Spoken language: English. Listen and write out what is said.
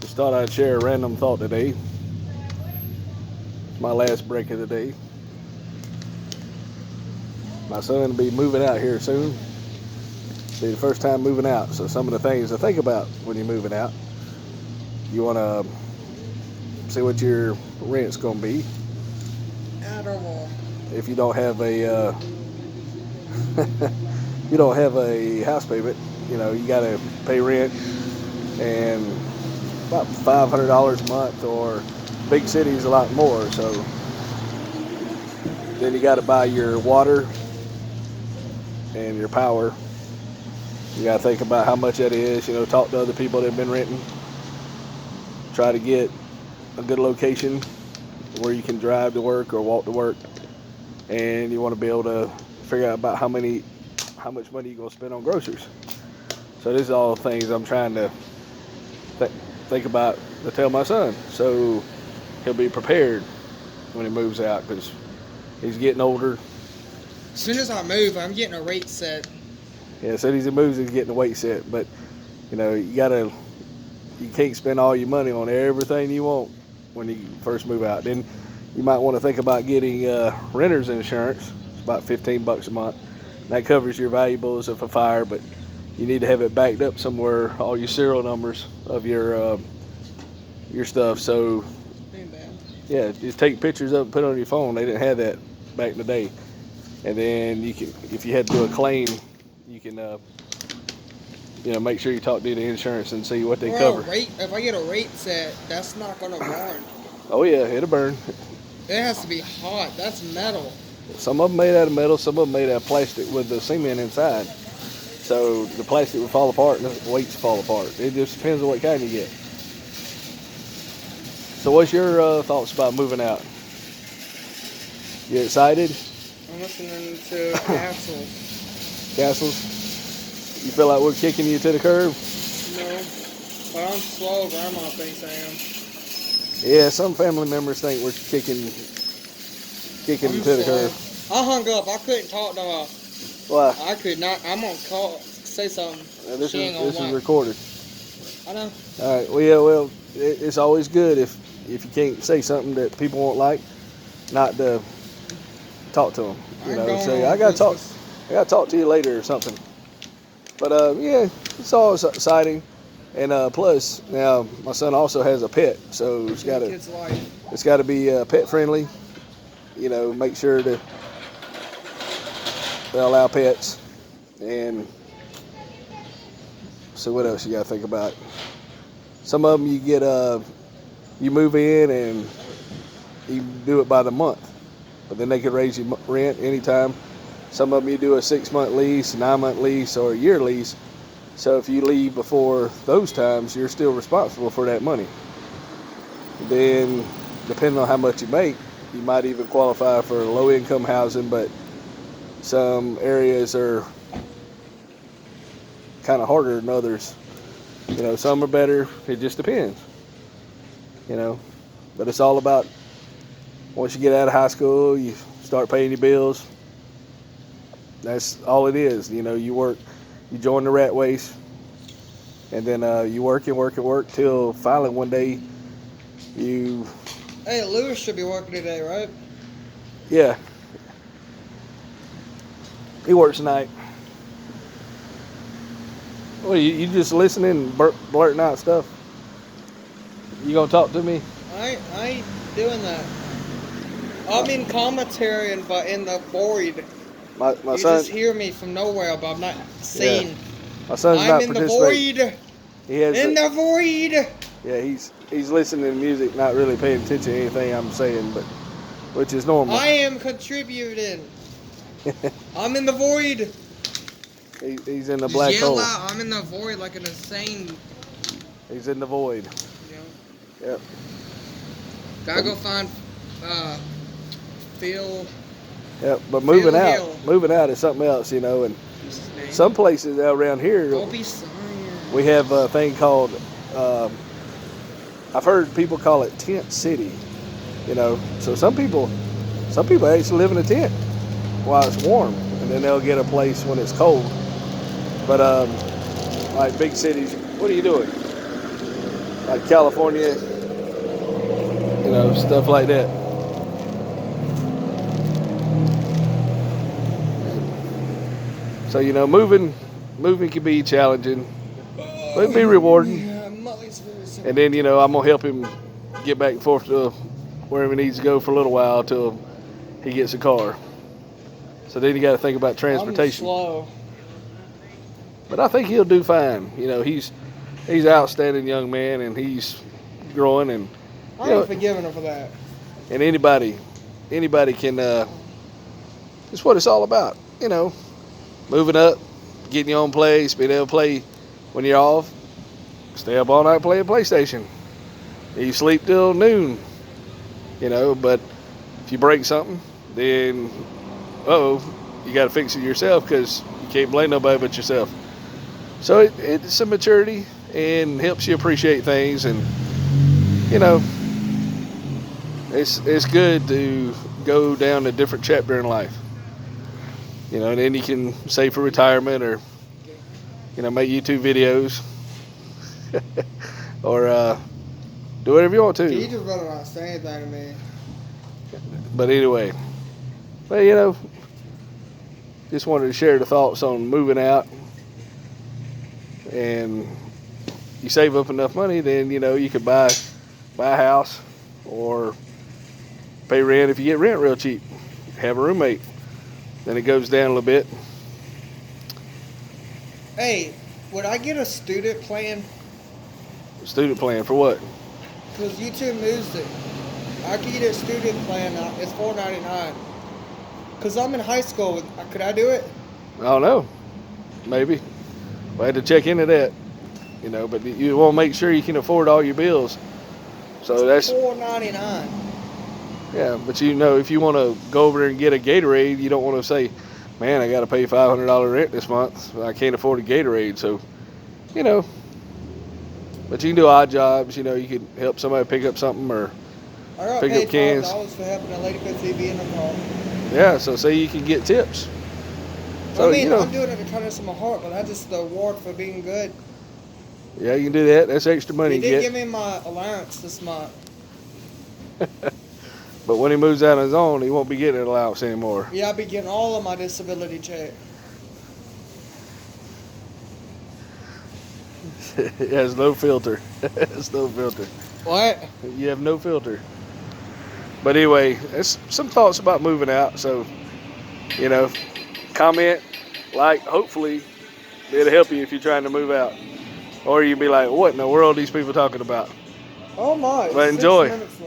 Just thought I'd share a random thought today. It's my last break of the day. My son will be moving out here soon. Be the first time moving out. So some of the things to think about when you're moving out. You want to see what your rent's going to be. Adorable. If you don't have a you don't have a house payment, you got to pay rent and about $500 a month, or big cities a lot more. So then you got to buy your water and your power. You got to think about how much that is. Talk to other people that have been renting. Try to get a good location where you can drive to work or walk to work, and you want to be able to figure out about how much money you're going to spend on groceries. So this is all things I'm trying to think about to tell my son, so he'll be prepared when he moves out, because he's getting older. As soon as I move, I'm getting a rate set. Yeah, as soon as he moves, he's getting a weight set. But you can't spend all your money on everything you want when you first move out. Then you might want to think about getting renter's insurance. It's about $15 a month. That covers your valuables if a fire, but you need to have it backed up somewhere, all your serial numbers of your stuff. So Ain't bad. yeah, just take pictures of it and put it on your phone. They didn't have that back in the day. And then you can, if you had to do a claim, you can make sure you talk to the insurance and see what they cover. If I get a rate set, that's not gonna burn. Oh yeah, it'll burn. It has to be hot. That's metal. Some of them made out of metal, some of them made out of plastic with the cement inside. So the plastic would fall apart and the weights fall apart. It just depends on what kind you get. So what's your thoughts about moving out? You excited? I'm listening to Castles. Castles? You feel like we're kicking you to the curb? No, but I'm slow. Grandma thinks I am. Yeah, some family members think we're kicking you to the curb. I hung up. I couldn't talk to her. Why? I could not. I'm gonna call, say something. This She ain't is gonna like. recorded. I know. All right. Well, it's always good if you can't say something that people won't like, not to talk to them. Say I gotta talk to you later or something. But yeah, it's always exciting. And plus, now my son also has a pet, so it's got to be pet friendly. Make sure to they allow pets. And so what else you got to think about? Some of them you get you move in and you do it by the month, but then they could raise your rent anytime. Some of them you do a 6-month lease, 9-month lease, or a year lease. So if you leave before those times, you're still responsible for that money. Then, depending on how much you make, you might even qualify for low-income housing, but some areas are kind of harder than others. Some are better. It just depends. But it's all about once you get out of high school, you start paying your bills. That's all it is. You work, you join the rat race, and then you work till finally one day you. Hey, Lewis should be working today, right? Yeah. He works tonight. What, you just listening and blurting out stuff? You gonna talk to me? I ain't doing that. I'm in commentary, but in the void. My You son. just hear me from nowhere, but I'm not seeing. My son's I'm not in the participating. void. He has In the void. Yeah, he's listening to music, not really paying attention to anything I'm saying, but which is normal. I am contributing. I'm in the void. He's in the Just black yell hole. out, I'm in the void like an insane. He's in the void. Yep. Gotta go find Phil. Yep. But moving Hill. out is something else, and some places out around here Don't be sorry. we have a thing called. I've heard people call it tent city. So some people actually live in a tent while it's warm, and then they'll get a place when it's cold. But like big cities, what are you doing? like California, you know, stuff like that. So, you know, moving can be challenging, but it can be rewarding. Yeah, Molly's very sick. And then, you know, I'm gonna help him get back and forth to wherever he needs to go for a little while till he gets a car. So then you got to think about transportation. I'm slow. But I think he'll do fine. You know, he's an outstanding young man, and he's growing. And I ain't forgiving him for that. And anybody can. It's what it's all about. You know, moving up, getting your own place, being able to play when you're off. Stay up all night playing PlayStation. You sleep till noon. You know, but if you break something, then you got to fix it yourself because you can't blame nobody but yourself. So it's some maturity and helps you appreciate things, and you know, it's good to go down a different chapter in life. You know, and then you can save for retirement, or you know, make YouTube videos, or do whatever you want to. You just better not say anything to me. But anyway, well, you know, just wanted to share the thoughts on moving out. And you save up enough money, then you know you could buy a house or pay rent if you get rent real cheap. Have a roommate. Then it goes down a little bit. Hey, would I get a student plan? Student plan for what? Because YouTube moves it. I could get a student plan. It's $4.99. Because I'm in high school. Could I do it? I don't know. Maybe. I had to check into that. You know, but you want to make sure you can afford all your bills. So that's $4.99. Yeah, but you know, if you want to go over there and get a Gatorade, you don't want to say, man, I got to pay $500 rent this month. I can't afford a Gatorade. So, you know, but you can do odd jobs. You know, you could help somebody pick up something or I got pick paid up cans. $5 for helping a lady put TV in her car. Yeah, so say you can get tips. So, I mean, you know, I'm doing it to kindness of my heart, but that's just the award for being good. yeah, you can do that. That's extra money He you did get. give me my allowance this month. But when he moves out on his own, he won't be getting an allowance anymore. Yeah, I'll be getting all of my disability check. It has no filter. It's no filter. What? You have no filter. But anyway, that's some thoughts about moving out. So, you know, comment, like, hopefully it'll help you if you're trying to move out. Or you'll be like, what in the world are these people talking about? Oh my. But enjoy. 6 minutes long.